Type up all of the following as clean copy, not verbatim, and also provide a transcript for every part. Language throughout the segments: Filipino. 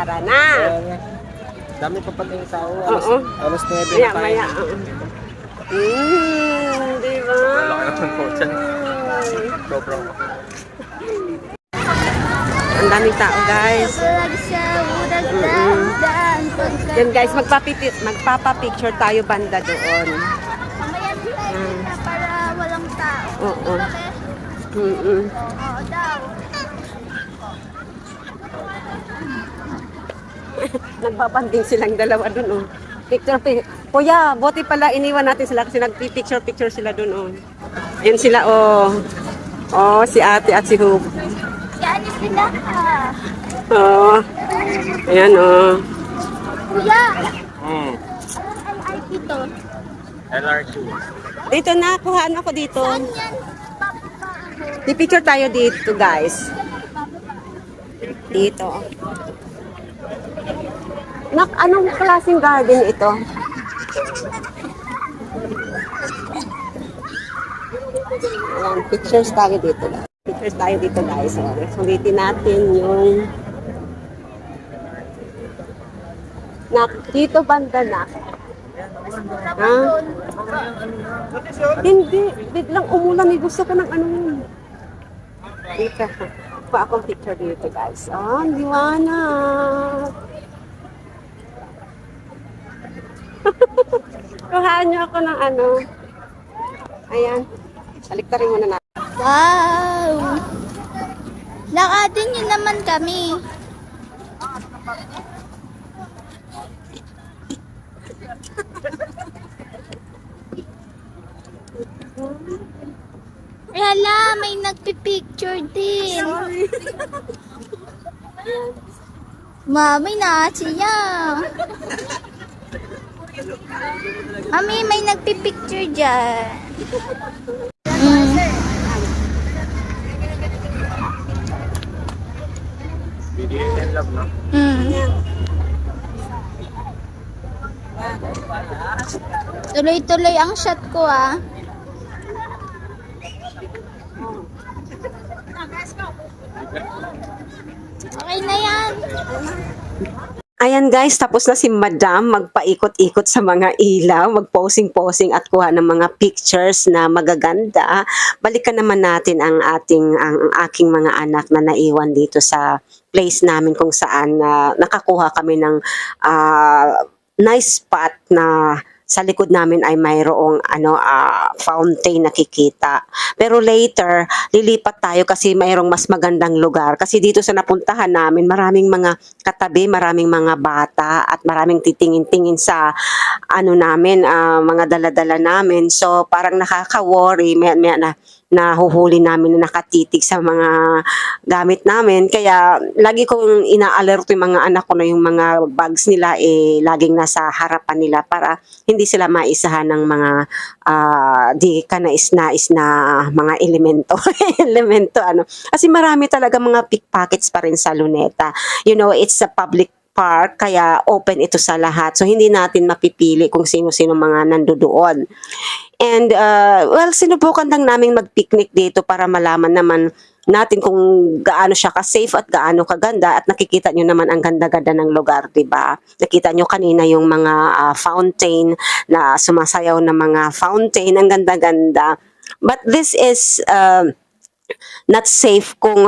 Tara na. Dami pa pati yung tao. Oo. Alas 9 Maya, na tayo. maya. Di ba? Malaki naman po dyan. Sobrang. Ang daming tao, guys. Yan, guys, magpapa-picture tayo banda doon. Mamaya tayo para walang tao. Oo. Oo daw. Nagbabanding silang dalawa doon, oh. Kuya, buti pala iniwan natin sila kasi nagpi-picture sila doon, oh. Ayun sila, oh. Oh, si ate at si Hub. Yan sila. Oh. Ayan, oh. Kuya, Hmm. ang IP to. LR2. Dito na, kuhaan ako dito. Saan yan? Papa. Di-picture tayo dito, guys. Dito. Anong klaseng garden ito? Ayan, pictures tayo dito. Pictures tayo dito, guys. Sulitin natin yung dito banda na. Ha? Hindi. Biglang umulan. May gusto ko ng ano. Dito. Pa akong picture dito, guys. Oh, ang liwanag. Kuhaan niyo ako ng ano. Ayan. Baliktarin muna na. Wow! Lakadin niyo naman kami. Hala, may nagpipicture din. Mami na siya. Mami, may nagpipicture dyan. BDSM love, no? Tuloy-tuloy ang shot ko, ah. Okay na yan. Ayan guys, tapos na si Madam magpaikot-ikot sa mga ilaw, magposing-posing at kuha ng mga pictures na magaganda. Balikan naman natin ang aking mga anak na naiwan dito sa place namin kung saan nakakuha kami ng nice spot na sa likod namin ay mayroong fountain nakikita. Pero later, lilipat tayo kasi mayroong mas magandang lugar. Kasi dito sa napuntahan namin, maraming mga katabi, maraming mga bata at maraming titingin-tingin sa namin, mga dala-dala namin. So parang nakaka-worry, maya na nahuhuli namin na nakatitig sa mga gamit namin. Kaya lagi kong ina-alert yung mga anak ko na yung mga bags nila laging nasa harapan nila para hindi sila maisahan ng mga di kanais-nais na mga elemento. Kasi marami talaga mga pickpockets pa rin sa Luneta. You know, it's a public park, kaya open ito sa lahat. So, hindi natin mapipili kung sino-sino mga nandoon. And, well, sinubukan lang namin mag-picnic dito para malaman naman natin kung gaano siya ka-safe at gaano kaganda at nakikita nyo naman ang ganda-ganda ng lugar, diba? Nakita nyo kanina yung mga fountain na sumasayaw na mga fountain, ang ganda-ganda. But this is not safe kung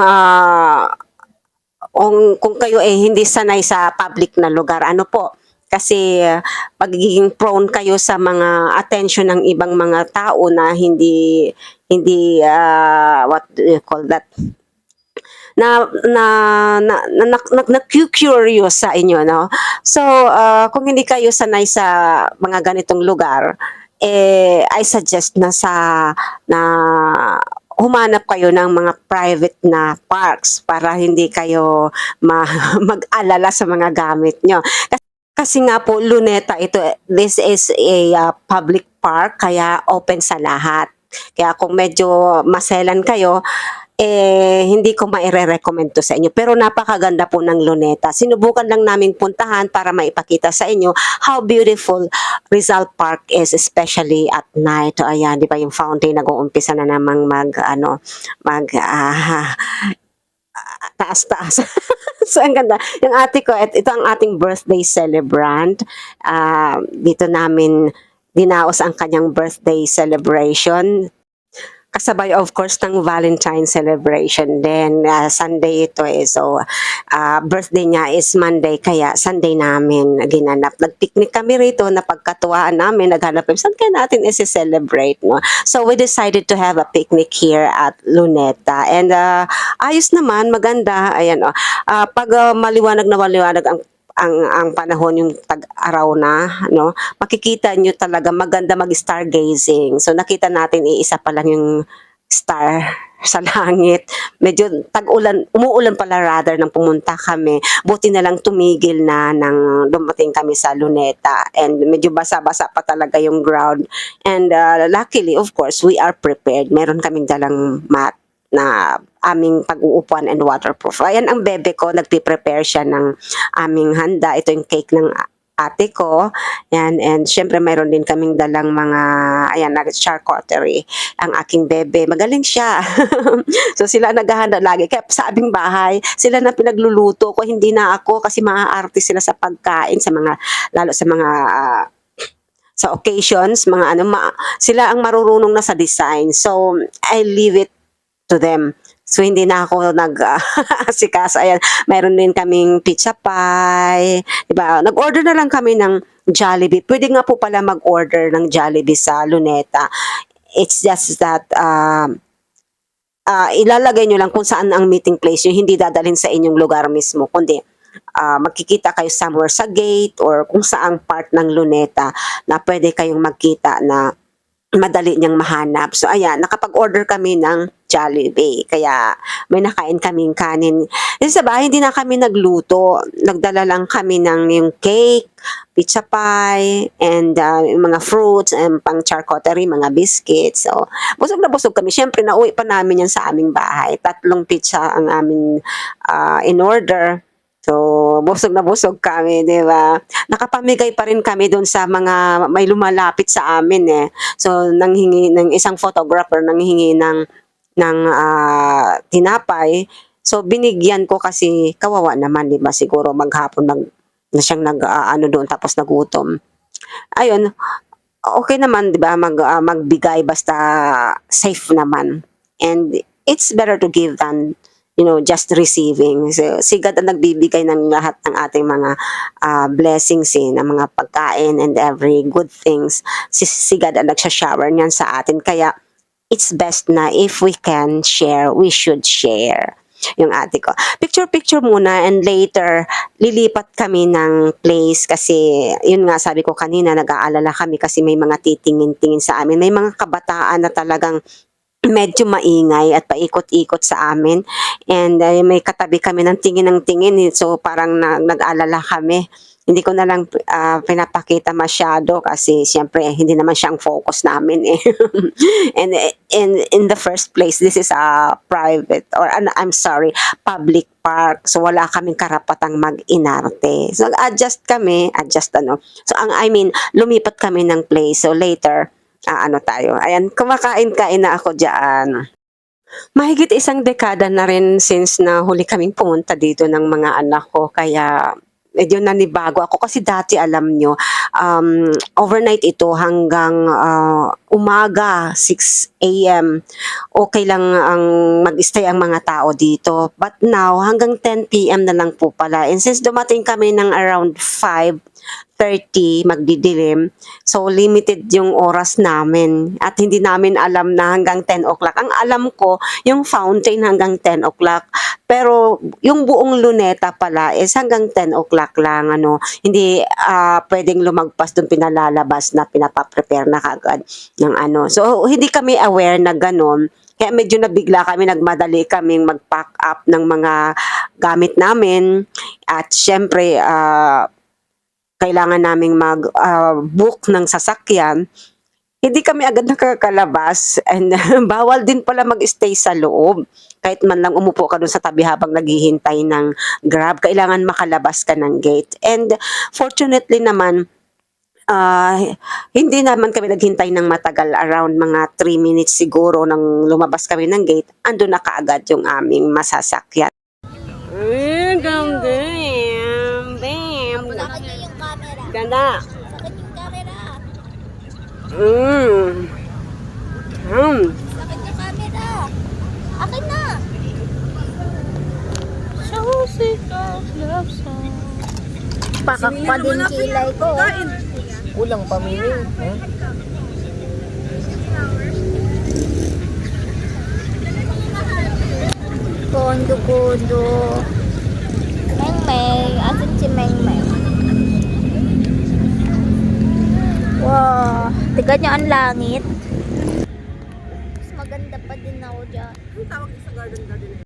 kayo hindi sanay sa public na lugar. Ano po? Kasi pagiging prone kayo sa mga attention ng ibang mga tao na hindi what do you call that? Na-curious sa inyo, no? So, kung hindi kayo sanay sa mga ganitong lugar, I suggest na humanap kayo ng mga private na parks para hindi kayo mag-alala sa mga gamit nyo. Kasi nga po, Luneta, this is a public park, kaya open sa lahat. Kaya kung medyo maselan kayo, hindi ko maire-recommend to sa inyo. Pero napakaganda po ng Luneta. Sinubukan lang namin puntahan para maipakita sa inyo how beautiful Rizal Park is, especially at night. Ayan, di ba yung fountain nag-uumpisa na namang taas-taas. So, ang ganda. Yung ate ko, ito ang ating birthday celebrant. Dito namin dinaos ang kanyang birthday celebration. Kasabay, of course, ng Valentine celebration. Then, Sunday ito eh. So, birthday niya is Monday, kaya Sunday namin ginanap. Nag-picnic kami rito, napagkatuwaan namin, naghanap kami, saan kaya natin isi-celebrate, no? So, we decided to have a picnic here at Luneta. And, ayos naman, maganda. Ayan, oh. Pag maliwanag na maliwanag ang panahon, yung tag-araw na, no, makikita nyo talaga maganda mag-stargazing. So nakita natin iisa pa lang yung star sa langit. Medyo tag-ulan, umuulan pala rather nang pumunta kami. Buti na lang tumigil na nang dumating kami sa Luneta, and medyo basa-basa pa talaga yung ground. And luckily, of course, we are prepared. Meron kaming dalang mat na aming pag-uupuan and waterproof. Ayan ang bebe ko, nagpe-prepare siya ng aming handa. Ito yung cake ng ate ko. Yan, and syempre mayroon din kaming dalang mga, ayan, charcuterie. Ang aking bebe, magaling siya. So sila naghahanda lagi. Kaya sa aming bahay, sila na pinagluluto ko, hindi na ako, kasi maaarte sila sa pagkain, sa mga, lalo sa mga sa occasions, mga ano, sila ang marurunong na sa design. So I leave it to them. So, hindi na ako nag-asikas. Ayan, mayroon din kaming pizza pie. Diba? Nag-order na lang kami ng Jollibee. Pwede nga po pala mag-order ng Jollibee sa Luneta. It's just that, ilalagay nyo lang kung saan ang meeting place nyo. Hindi dadalhin sa inyong lugar mismo. Kundi, magkikita kayo somewhere sa gate or kung saang part ng Luneta na pwede kayong magkita na madali niyang mahanap. So, ayan, nakapag-order kami ng Jollibee. Kaya, may nakain kaming kanin. Kasi sa bahay, hindi na kami nagluto. Nagdala lang kami ng yung cake, pizza pie, and yung mga fruits, and pang charcuterie, mga biscuits. So, busog na busog kami. Siyempre, nauwi pa namin yan sa aming bahay. 3 pizza ang aming in-order. So, busog na busog kami, di ba? Nakapamigay pa rin kami doon sa mga may lumalapit sa amin eh. So, nanghingi ng isang photographer, nanghingi ng tinapay. So, binigyan ko kasi kawawa naman, di ba? Siguro maghapon na siyang ano doon tapos nagutom. Ayun, okay naman, di ba? Magbigay basta safe naman. And it's better to give than just receiving. So, si God ang nagbibigay ng lahat ng ating mga blessings ng mga pagkain and every good things. Si God ang nagsha-shower niyan sa atin. Kaya, it's best na if we can share, we should share. Yung ate ko. Picture muna, and later, lilipat kami ng place kasi, yun nga sabi ko kanina, nag-aalala kami kasi may mga titingin-tingin sa amin. May mga kabataan na talagang medyo maingay at paikot-ikot sa amin, and may katabi kami ng tingin, so parang nag-alala kami. Hindi ko na lang pinapakita masyado kasi siyempre hindi naman siyang focus namin eh. And in the first place, this is a private or I'm sorry, public park. So wala kaming karapatang mag-inarte. So adjust So lumipat kami ng place. So later, tayo. Ayan, kumakain-kain na ako dyan. Mahigit 1 dekada na rin since na huli kaming pumunta dito ng mga anak ko. Kaya medyo nanibago ako kasi dati alam nyo, overnight ito hanggang umaga, 6 a.m. Okay lang ang mag-stay ang mga tao dito. But now, hanggang 10 p.m. na lang po pala. And since dumating kami ng around 5:30, magdidilim. So, limited yung oras namin. At hindi namin alam na hanggang 10 o'clock. Ang alam ko, yung fountain hanggang 10 o'clock. Pero, yung buong Luneta pala is hanggang 10 o'clock lang. Hindi pwedeng lumagpas doon, pinalalabas na, pinapaprepare na kagad ng So, hindi kami aware na ganun. Kaya medyo nabigla kami, nagmadali kaming mag-pack up ng mga gamit namin. At syempre, kailangan naming mag-book ng sasakyan. Hindi kami agad nakakalabas, and bawal din pala mag-stay sa loob. Kahit man lang umupo ka doon sa tabi habang naghihintay ng Grab, kailangan makalabas ka ng gate. And fortunately naman, hindi naman kami naghintay ng matagal, around mga 3 minutes siguro nang lumabas kami ng gate, andun na kaagad yung aming masasakyan. Ay, ganda. Bam. Sa akin na yung camera. Ganda. Sa akin yung camera. Mm. Mm. Sa akin yung camera. Akin na. Pakak pa din kilay ko. Kulang pamili. Hmm? Kondo-kondo. Meng-meng. Asan si Meng-meng? Wow. Tignan niyo ang langit. Mas maganda pa din ako dyan. Ang tawag sa garden na